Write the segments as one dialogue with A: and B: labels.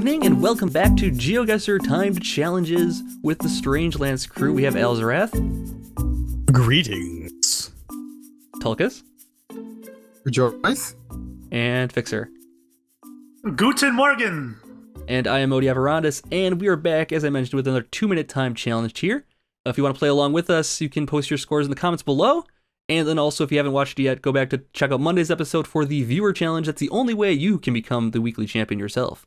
A: evening, and welcome back to Geoguessr Timed Challenges with the Strangelands crew. We have Alzorath.
B: Greetings.
A: Tulkas.
C: Rejoice.
A: And Fixxxer.
D: Guten Morgen.
A: And I am Vegetation, and we are back, as I mentioned, with another 2-minute time challenge here. If you want to play along with us, you can post your scores in the comments below. And then also, if you haven't watched it yet, go back to check out Monday's episode for the viewer challenge. That's the only way you can become the weekly champion yourself.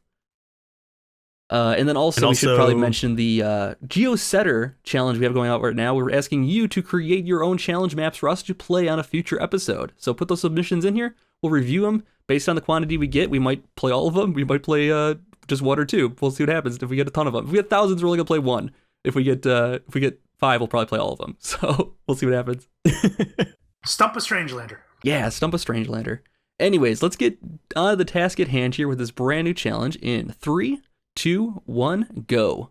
A: And then also, we should probably mention the Geoguessr challenge we have going out right now. We're asking you to create your own challenge maps for us to play on a future episode. So put those submissions in here. We'll review them based on the quantity we get. We might play all of them. We might play just one or two. We'll see what happens if we get a ton of them. If we get thousands, we're only gonna play one. If we get 5, we'll probably play all of them. So we'll see what happens.
D: Stump a Strangelander.
A: Yeah, Stump a Strangelander. Anyways, let's get on to the task at hand here with this brand new challenge in 3, 2, 1, go.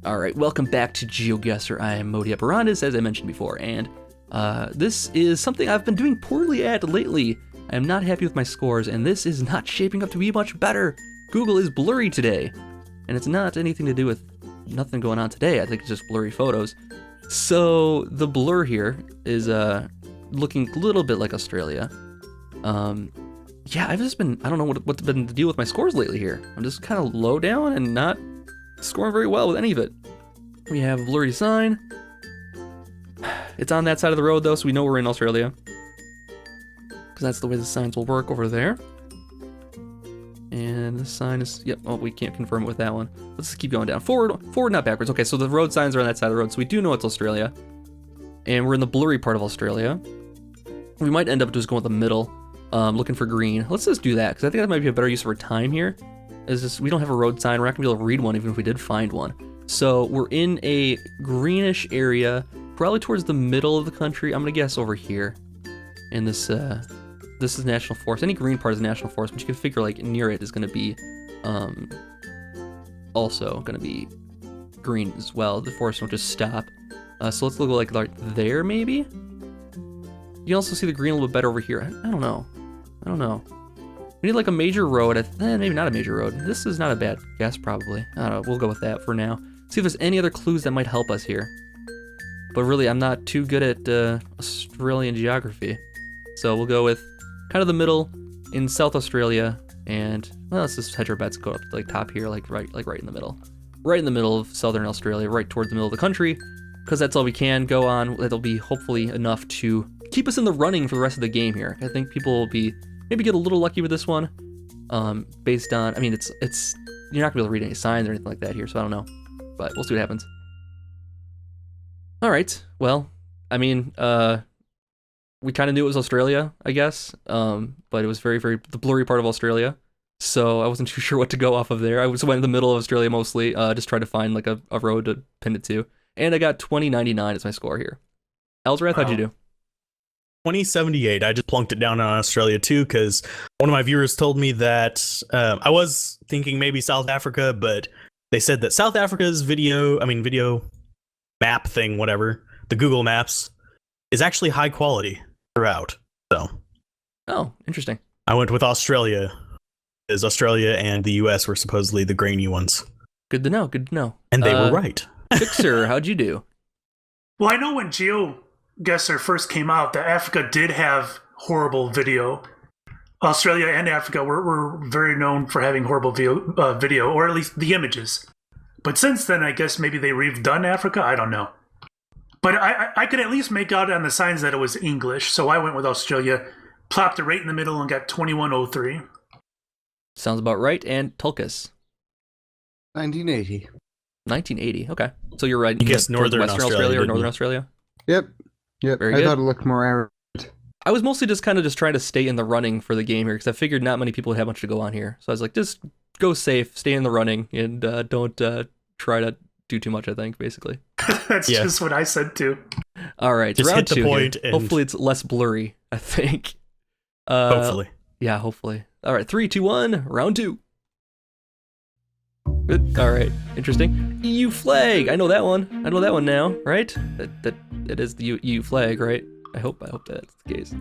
A: All right, welcome back to Geoguessr. I am Vegetation, as I mentioned before, and this is something I've been doing poorly at lately. I am not happy with my scores, and this is not shaping up to be much better. Google is blurry today, and it's not anything to do with nothing going on today. I think it's just blurry photos. So the blur here is looking a little bit like Australia. Yeah, I don't know what's been the deal with my scores lately here. I'm just kind of low down and not scoring very well with any of it. We have a blurry sign. It's on that side of the road though, so we know we're in Australia. Because that's the way the signs will work over there. And the sign is, yep, oh, we can't confirm it with that one. Let's just keep going down. Forward, not backwards. Okay, so the road signs are on that side of the road, so we do know it's Australia. And we're in the blurry part of Australia. We might end up just going with the middle, looking for green. Let's just do that, because I think that might be a better use of our time here. Is just, we don't have a road sign, we're not gonna be able to read one even if we did find one. So we're in a greenish area, probably towards the middle of the country. I'm gonna guess over here. In this, this is national forest. Any green part is national forest, but you can figure like near it is gonna be, also gonna be green as well. The forest won't just stop. So let's look like right there maybe? You can also see the green a little bit better over here. I don't know. We need like a major road. Maybe not a major road. This is not a bad guess probably. I don't know, we'll go with that for now. See if there's any other clues that might help us here. But really, I'm not too good at Australian geography. So we'll go with kind of the middle in South Australia, and well, let's just hedge our bets, go up to like top here, like right in the middle. Right in the middle of Southern Australia, right towards the middle of the country, because that's all we can go on. That'll be hopefully enough to keep us in the running for the rest of the game here. I think people will be, maybe get a little lucky with this one, based on, I mean, it's you're not gonna be able to read any signs or anything like that here, so I don't know, but we'll see what happens. All right, well, I mean, we kind of knew it was Australia, I guess, but it was very, very the blurry part of Australia, so I wasn't too sure what to go off of there. I went in the middle of Australia mostly, just tried to find like a road to pin it to, and I got 2099 as my score here. Alzorath, how'd you do?
B: 2078. I just plunked it down on Australia too, because one of my viewers told me that I was thinking maybe South Africa, but they said that South Africa's video map thing, whatever, the Google Maps, is actually high quality throughout. So,
A: oh, interesting.
B: I went with Australia, because Australia and the US were supposedly the grainy ones.
A: Good to know. Good to know.
B: And they were right.
A: Fixxxer, how'd you do?
D: Well, I know when Geoguessr first came out that Africa did have horrible video. Australia and Africa were very known for having horrible video, or at least the images. But since then, I guess maybe they redone Africa. I don't know. But I could at least make out on the signs that it was English, so I went with Australia, plopped it right in the middle, and got 2103.
A: Sounds about right. And Tulkas?
C: 1980.
A: 1980, okay. So you're right.
B: You guess Northern
A: Western Australia or Northern Australia?
C: Yep.
A: Very
C: I
A: good.
C: thought it looked more arid.
A: I was mostly just kind of just trying to stay in the running for the game here, because I figured not many people would have much to go on here. So I was like, just go safe, stay in the running, and don't try to do too much, I think, basically.
D: That's just what I said too.
A: All right,
B: just
A: round
B: hit the
A: 2
B: point
A: here.
B: and
A: Hopefully it's less blurry, I think.
B: Hopefully.
A: Yeah, hopefully. All right, 3, 2, 1, round 2. Good. All right, interesting. EU flag. I know that one. I know that one now, right? That it is the EU flag, right? I hope that's the case.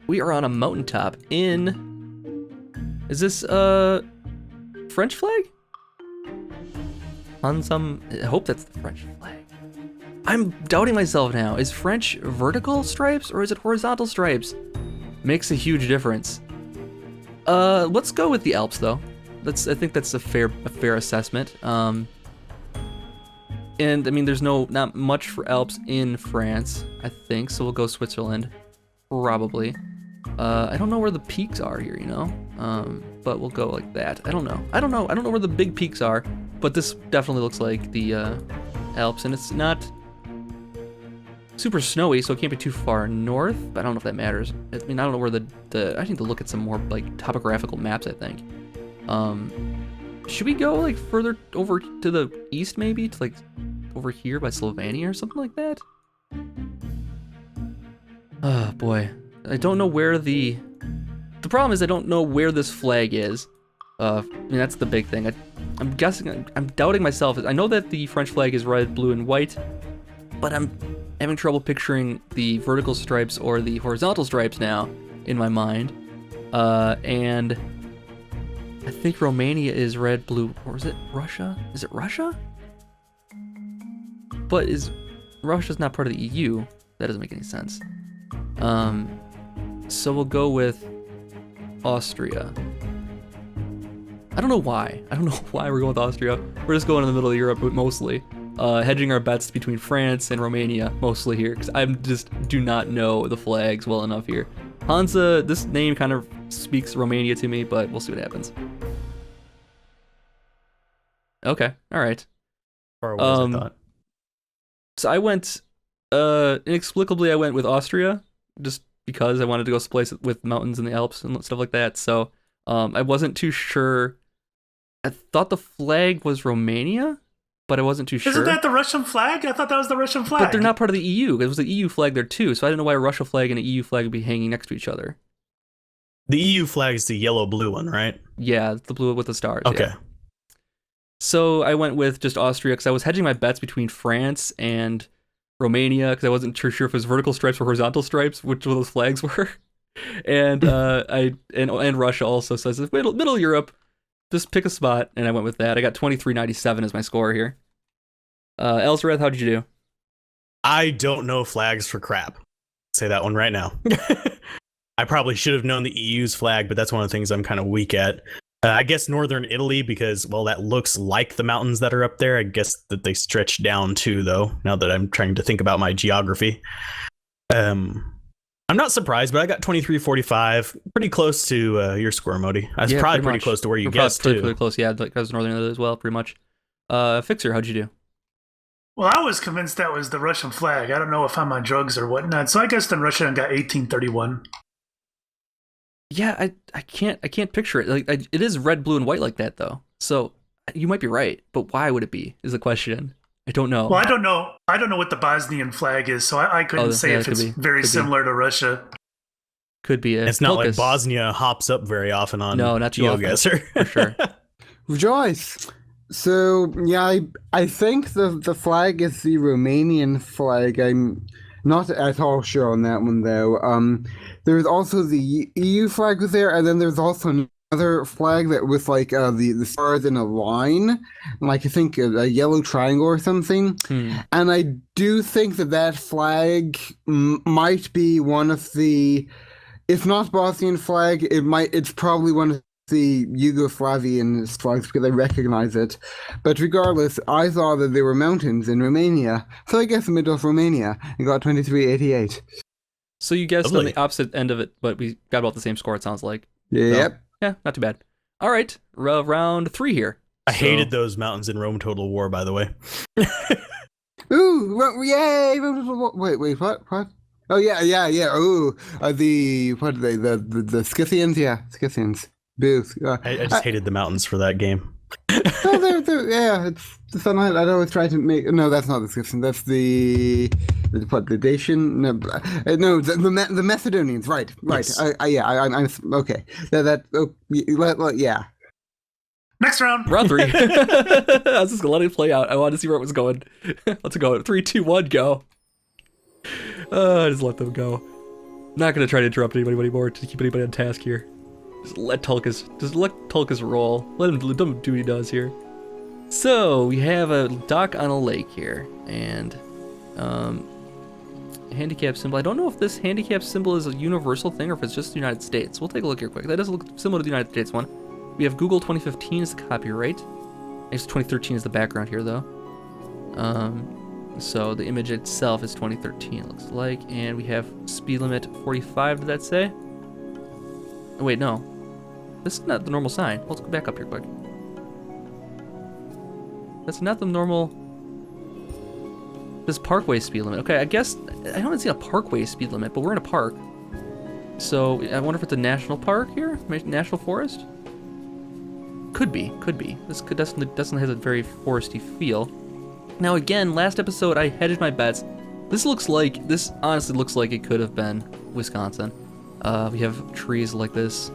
A: We are on a mountaintop in. Is this French flag? On some, I hope that's the French flag. I'm doubting myself now. Is French vertical stripes or is it horizontal stripes? Makes a huge difference. Let's go with the Alps though. I think that's a fair assessment. And I mean, there's not much for Alps in France, I think, so we'll go Switzerland, probably. I don't know where the peaks are here, you know, but we'll go like that. I don't know where the big peaks are, but this definitely looks like the Alps, and it's not super snowy, so it can't be too far north. But I don't know if that matters. I mean, I don't know where I need to look at some more like topographical maps, I think. Should we go like further over to the east, maybe to like over here by Slovenia or something like that? Oh boy, I don't know where the problem is. I don't know where this flag is. I mean, that's the big thing. I'm guessing. I'm doubting myself. I know that the French flag is red, blue, and white, but I'm having trouble picturing the vertical stripes or the horizontal stripes now in my mind. And I think Romania is red, blue, or is it Russia? Is it Russia? But Russia's not part of the EU? That doesn't make any sense. So we'll go with Austria. I don't know why. I don't know why we're going with Austria. We're just going in the middle of Europe, but mostly. Hedging our bets between France and Romania, mostly here, because I just do not know the flags well enough here. Hansa, this name kind of speaks Romania to me, but we'll see what happens. Okay, all right.
B: Far away as I thought.
A: So I went, inexplicably I went with Austria, just because I wanted to go someplace with mountains in the Alps and stuff like that. So I wasn't too sure. I thought the flag was Romania, but I wasn't too sure.
D: Isn't that the Russian flag? I thought that was the Russian flag.
A: But they're not part of the EU. It was an EU flag there too, so I didn't know why a Russia flag and an EU flag would be hanging next to each other.
B: The EU flag is the yellow-blue one, right?
A: Yeah, the blue with the stars.
B: Okay.
A: Yeah. So I went with just Austria because I was hedging my bets between France and Romania because I wasn't sure if it was vertical stripes or horizontal stripes, which one of those flags were. And and Russia also. So I said middle Europe, just pick a spot, and I went with that. I got 2397 as my score here. Alzorath, how did you do?
B: I don't know flags for crap. Say that one right now. I probably should have known the EU's flag, but that's one of the things I'm kind of weak at. I guess northern Italy because, well, that looks like the mountains that are up there. I guess that they stretch down too, though, now that I'm trying to think about my geography. I'm not surprised, but I got 2345, pretty close to your score, Modi. I was probably pretty close to where you guessed, too.
A: Pretty close, yeah. Like I was northern Italy as well, pretty much. Fixxxer, how'd you do?
D: Well, I was convinced that was the Russian flag. I don't know if I'm on drugs or whatnot. So I guessed in Russia and got 1831.
A: Yeah, I can't picture it. Like it is red, blue, and white like that though. So you might be right, but why would it be? Is the question. I don't know.
D: Well, I don't know what the Bosnian flag is, so I couldn't say if it's very similar to Russia.
A: Could be.
B: It's not like Bosnia hops up very often on Geoguessr.
A: For sure.
C: Rejoice. So yeah, I think the flag is the Romanian flag. I'm not at all sure on that one though. There's also the EU flag was there, and then there's also another flag that was like the stars in a line, like I think a yellow triangle or something. And I do think that flag might be one of the, if not Bosnian flag, it's probably one of the Yugoslavian flags because I recognize it. But regardless, I saw that there were mountains in Romania, so I guess the middle of Romania and got 2388.
A: So you guessed on the opposite end of it, but we got about the same score, it sounds like.
C: Yep.
A: So, yeah, not too bad. All right, round 3 here.
B: I hated those mountains in Rome Total War, by the way.
C: Ooh, yay! Wait, what? Oh, yeah. Ooh, what are they? The Scythians? Yeah, Scythians. Booth.
B: I just hated the mountains for that game.
C: No, it's fun. I'd always try to make. No, that's not the Scythians. That's the Dacian. No, the Macedonians. Right.
B: Yes.
C: I'm okay. Yeah.
D: Next round.
A: Round 3. I was just gonna let it play out. I wanted to see where it was going. Let's go. 3, 2, 1, go. I just let them go. Not gonna try to interrupt anybody anymore to keep anybody on task here. Just let Tulkas roll. Let him do what he does here. So we have a dock on a lake here, and handicap symbol. I don't know if this handicap symbol is a universal thing or if it's just the United States. We'll take a look here quick. That does look similar to the United States one. We have Google 2015 as the copyright. Actually, 2013 is the background here, though. So the image itself is 2013, it looks like. And we have speed limit 45, did that say? Oh, wait, no. This is not the normal sign. Let's go back up here quick. That's not the normal... This parkway speed limit. Okay, I guess... I haven't seen a parkway speed limit, but we're in a park. So, I wonder if it's a national park here? National forest? Could be. This could definitely has a very foresty feel. Now again, last episode I hedged my bets. This honestly looks like it could have been Wisconsin. We have trees like this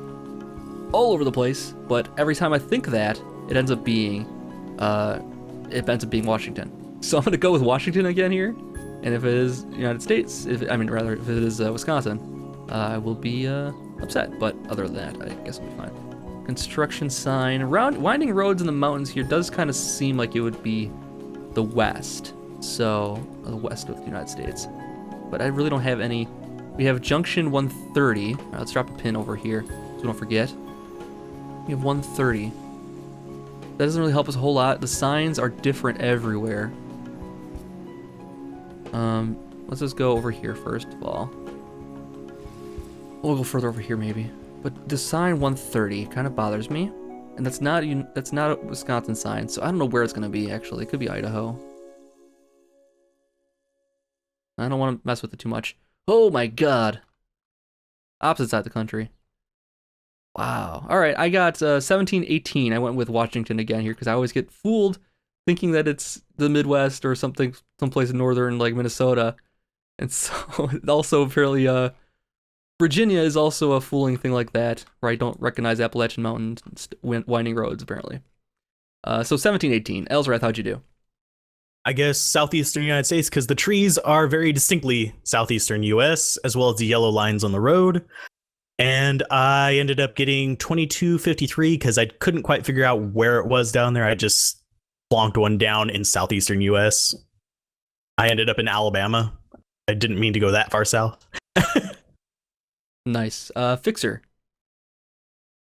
A: all over the place, but every time I think that, it ends up being Washington. So I'm gonna go with Washington again here, and if it is United States, if it is Wisconsin, I will be upset. But other than that, I guess I'll be fine. Construction sign. Winding roads in the mountains here does kind of seem like it would be the west. So, the west of the United States. But I really don't have any. We have junction 130. All right, let's drop a pin over here so we don't forget. We have 130. That doesn't really help us a whole lot. The signs are different everywhere. Let's just go over here first of all. We'll go further over here maybe. But the sign 130 kind of bothers me, and that's not a Wisconsin sign, so I don't know where it's gonna be. Actually, it could be Idaho. I don't want to mess with it too much. Oh my God! Opposite side of the country. Wow. All right, I got 1718. I went with Washington again here because I always get fooled thinking that it's the Midwest or someplace in northern like Minnesota, and so also apparently Virginia is also a fooling thing like that, where I don't recognize Appalachian Mountains winding roads, apparently. So 1718. Alzorath, how'd you do?
B: I guess southeastern United States, because the trees are very distinctly southeastern US, as well as the yellow lines on the road. And I ended up getting 2253 because I couldn't quite figure out where it was down there. I just plonked one down in southeastern US. I ended up in Alabama. I didn't mean to go that far south.
A: Nice. Fixxxer.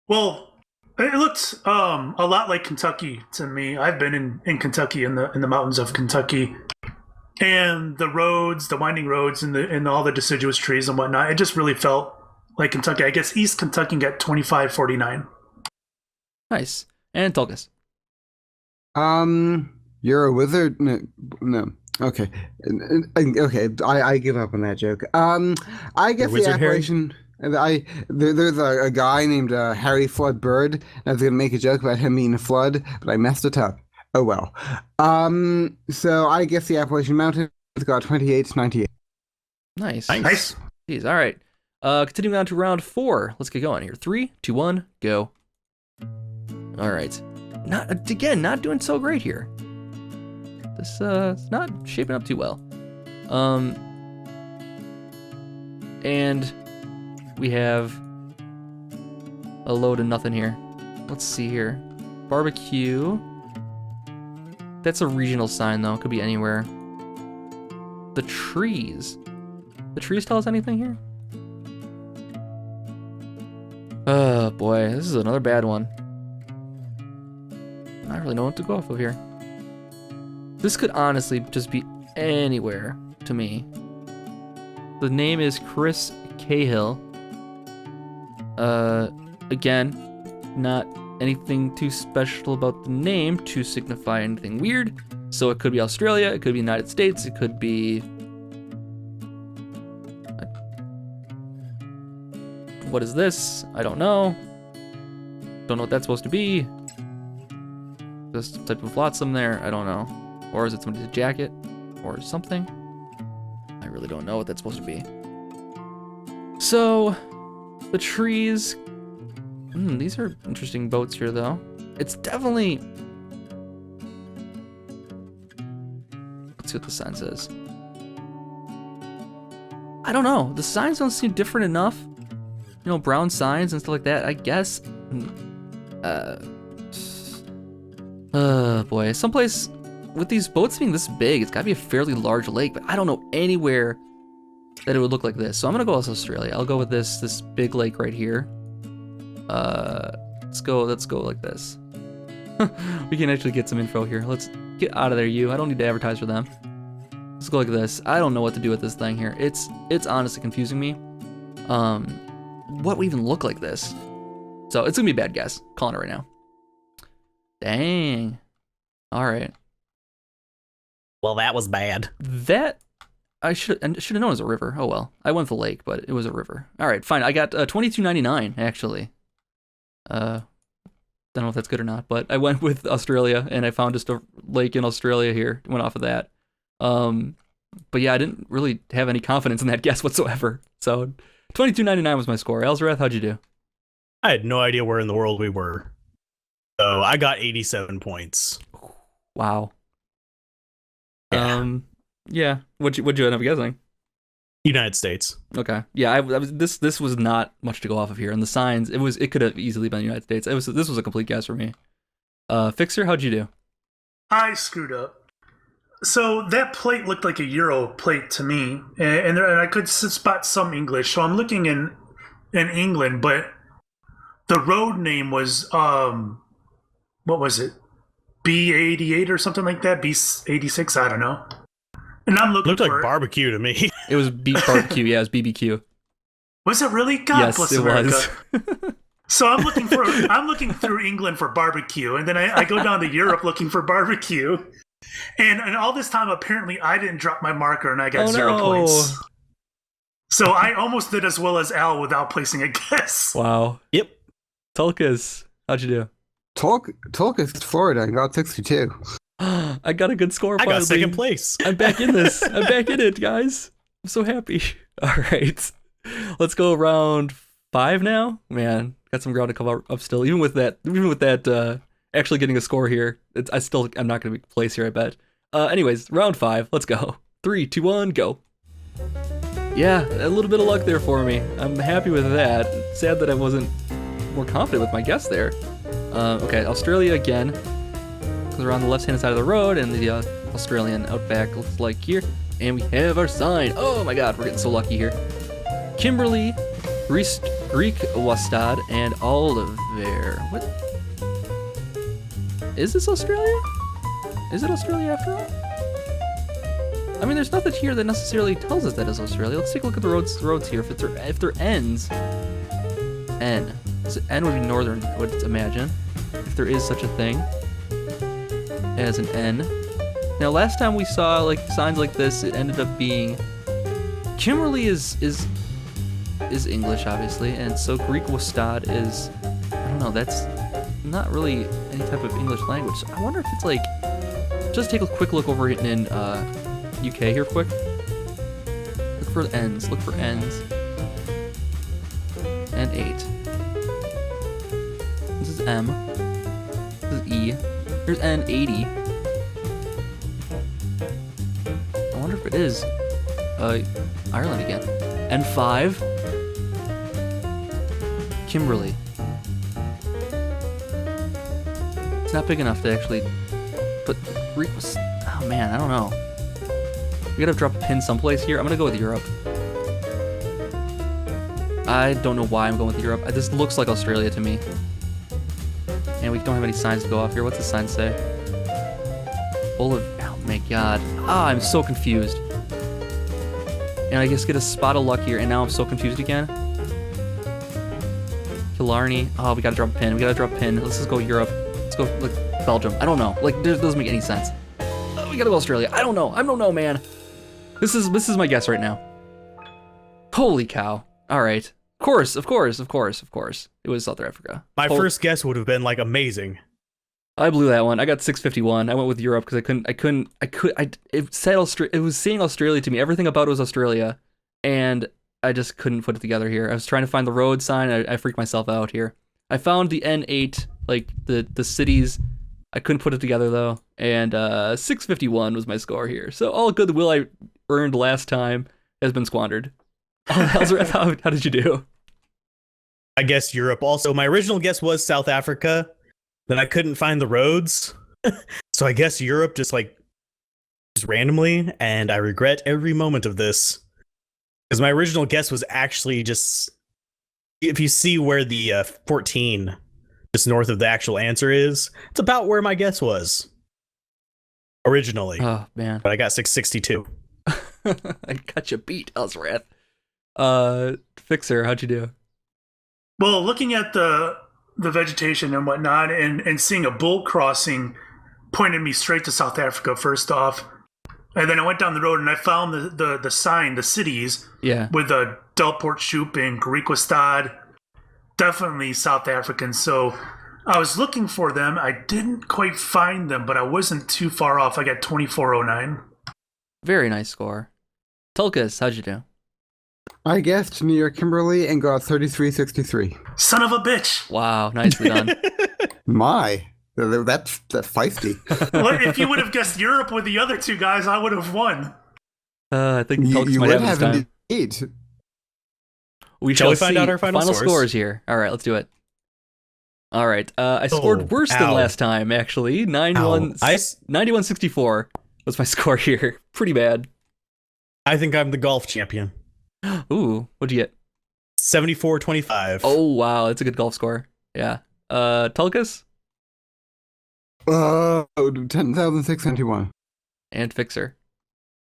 D: Well, it looks a lot like Kentucky to me. I've been in Kentucky, in the mountains of Kentucky, and the roads, the winding roads, and all the deciduous trees and whatnot. It just really felt like Kentucky. I guess East Kentucky got 2549.
A: Nice. And Tulkas.
C: You're a wizard? No. Okay. Okay. I give up on that joke. I guess the appellation. There's a guy named Harry Flood Bird. I was gonna make a joke about him being a flood, but I messed it up. Oh well. So I guess the Appalachian Mountains got 2898.
A: Nice.
D: Nice.
A: Jeez. All right. Continuing on to round 4. Let's get going here. 3, 2, 1, go. All right. Not doing so great here. This it's not shaping up too well. And we have a load of nothing here. Let's see here. Barbecue. That's a regional sign though. It could be anywhere. The trees. The trees tell us anything here? Oh boy, this is another bad one. I don't really know what to go off of here. This could honestly just be anywhere to me. The name is Chris Cahill. Again, not anything too special about the name to signify anything weird. So it could be Australia, it could be United States, it could be... What is this? I don't know. Don't know what that's supposed to be. This type of flotsam there, I don't know. Or is it somebody's jacket? Or something? I really don't know what that's supposed to be. So, the trees... these are interesting boats here, though. It's definitely... Let's see what the sign says. I don't know. The signs don't seem different enough brown signs and stuff like that. I guess. Boy, someplace with these boats being this big, it's got to be a fairly large lake, but I don't know anywhere that it would look like this. So I'm gonna go with Australia. I'll go with this big lake right here. Let's go like this. We can actually get some info here. Let's get out of there, you. I don't need to advertise for them. Let's go like this. I don't know what to do with this thing here. It's honestly confusing me. What would even look like this? So it's gonna be a bad guess. Calling it right now. Dang. All right.
B: Well, that was bad.
A: That I should have known it was a river. Oh well. I went with the lake, but it was a river. All right, fine. I got $22.99 actually. Don't know if that's good or not, but I went with Australia and I found just a lake in Australia here. Went off of that. But yeah, I didn't really have any confidence in that guess whatsoever. So $22.99 was my score. Alzorath, how'd you do?
B: I had no idea where in the world we were. So I got 87 points.
A: Wow.
B: Yeah.
A: Yeah. What'd you end up guessing?
B: United States.
A: Okay. Yeah, I was this was not much to go off of here. And the signs, it could have easily been the United States. This was a complete guess for me. Fixxxer, how'd you do?
D: I screwed up. So that plate looked like a Euro plate to me, and I could spot some English. So I'm looking in England, but the road name was what was it? B88 or something like that. B86. I don't know. And I'm looking.
B: Looked like barbecue to me.
A: It was beef barbecue. Yeah, it was BBQ.
D: Was it really? God
A: yes,
D: bless
A: it
D: America.
A: was.
D: So I'm looking through England for barbecue, and then I go down to Europe looking for barbecue, and all this time apparently I didn't drop my marker and I got 0 points. So I almost did as well as Al without placing a guess.
A: Wow.
B: Yep.
A: Tulkas, how'd you do?
C: Tulkas, Florida. I got 62.
A: I got a good score.
B: I
A: finally.
B: got second place.
A: I'm back in this. I'm back in it, guys. I'm so happy. All right, let's go round 5 now. Man, got some ground to come up still. Even with that, actually getting a score here, I'm not gonna be placed here. I bet. Anyways, round 5. Let's go. 3, 2, 1, go. Yeah, a little bit of luck there for me. I'm happy with that. Sad that I wasn't more confident with my guess there. Okay, Australia again. We're on the left-hand side of the road, and the Australian outback looks like here. And we have our sign. Oh my god, we're getting so lucky here. Kimberley, Greek Wastad, and Oliver. What? Is this Australia? Is it Australia after all? I mean, there's nothing here that necessarily tells us that is Australia. Let's take a look at the roads here. If they're N's, N. So N would be northern, I would imagine. If there is such a thing as an N. Now, last time we saw like signs like this, it ended up being Kimberley is English, obviously, and so Greek Wastad is, I don't know, that's not really any type of English language. So I wonder if it's like, just take a quick look over it in UK here, quick. Look for N's. Look for N's. N8. This is M. This is E. Here's N80. I wonder if it is Ireland again. N5. Kimberley. It's not big enough to actually put Greek was. Oh man, I don't know. We gotta drop a pin someplace here. I'm gonna go with Europe. I don't know why I'm going with Europe. This looks like Australia to me. And we don't have any signs to go off here. What's the sign say? Oh my god. Ah, I'm so confused. And I just get a spot of luck here, and now I'm so confused again. Killarney. Oh, we gotta drop a pin. We gotta drop a pin. Let's just go Europe. Let's go like Belgium. I don't know. Like, this doesn't make any sense. We gotta go Australia. I don't know. I don't know, man. This is my guess right now. Holy cow. All right. Of course. It was South Africa.
B: My first guess would have been like amazing.
A: I blew that one. I got 651. I went with Europe because it was saying Australia to me. Everything about it was Australia, and I just couldn't put it together here. I was trying to find the road sign. I freaked myself out here. I found the N8, like the cities. I couldn't put it together though, and 651 was my score here. So all good will I earned last time has been squandered. Alzorath, how did you do?
B: I guess Europe also. My original guess was South Africa. Then I couldn't find the roads. So I guess Europe just randomly, and I regret every moment of this. Because my original guess was actually just, if you see where the 14 just north of the actual answer is, it's about where my guess was originally.
A: Oh, man.
B: But I got 662.
A: I got you beat, Alzorath. Fixxxer, how'd you do?
D: Well, looking at the vegetation and whatnot, and seeing a bull crossing pointed me straight to South Africa first off. And then I went down the road and I found the sign, the cities, with a Delport Shoop and Geoguessr. Definitely South African. So I was looking for them. I didn't quite find them, but I wasn't too far off. I got 2409.
A: Very nice score. Tulkas, how'd you do?
C: I guessed near Kimberley and got 3363.
D: Son of a bitch!
A: Wow, nicely done.
C: My, that's feisty.
D: Well, if you would have guessed Europe with the other two guys, I would have won.
A: I think Tulkas
C: you
A: might
C: would
A: have this
C: have
A: time.
C: indeed.
A: We
B: Shall
A: shall
B: we find
A: see.
B: out our final
A: scores here. All right, let's do it. All right, I scored worse than last time, actually. 9164 was my score here. Pretty bad.
B: I think I'm the golf champion.
A: Ooh, what'd you get?
B: 74-25.
A: Oh, wow, that's a good golf score. Yeah. Tulkas?
C: 10,691.
A: And Fixxxer.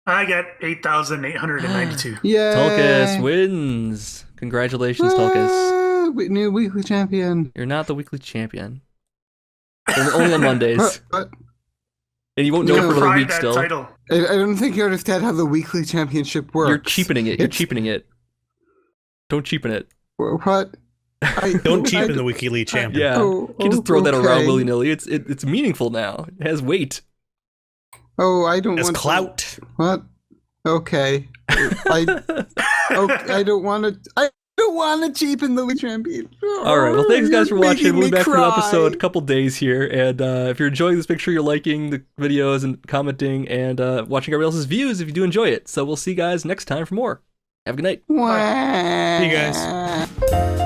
D: I got 8,892.
C: Yeah.
A: Tulkas wins. Congratulations, Tulkas.
C: New weekly champion.
A: You're not the weekly champion. Only on Mondays.
C: But
A: And you won't know
C: No.
A: for another
D: Pride
A: week
D: that
A: still.
D: title.
C: I don't think you understand how the weekly championship works.
A: You're cheapening it. You're
C: It's-
A: cheapening it. Don't cheapen it.
C: What?
B: Don't cheapen the WikiLeaks champion.
A: Yeah.
C: Oh,
A: You can't just throw that around
C: okay.
A: willy-nilly. It's meaningful now. It has weight.
C: Oh, I don't
B: As
C: want
B: clout.
C: What? Okay. I don't want to. I don't want to cheapen the weekly champion.
A: All right. Well, thanks guys for
C: You're
A: watching.
C: making
A: We'll be
C: me
A: back for an
C: cry.
A: episode in a couple days here. And if you're enjoying this, make sure you're liking the videos and commenting and watching everybody else's views if you do enjoy it. So we'll see you guys next time for more. Have a good night.
C: Wah.
B: See you guys.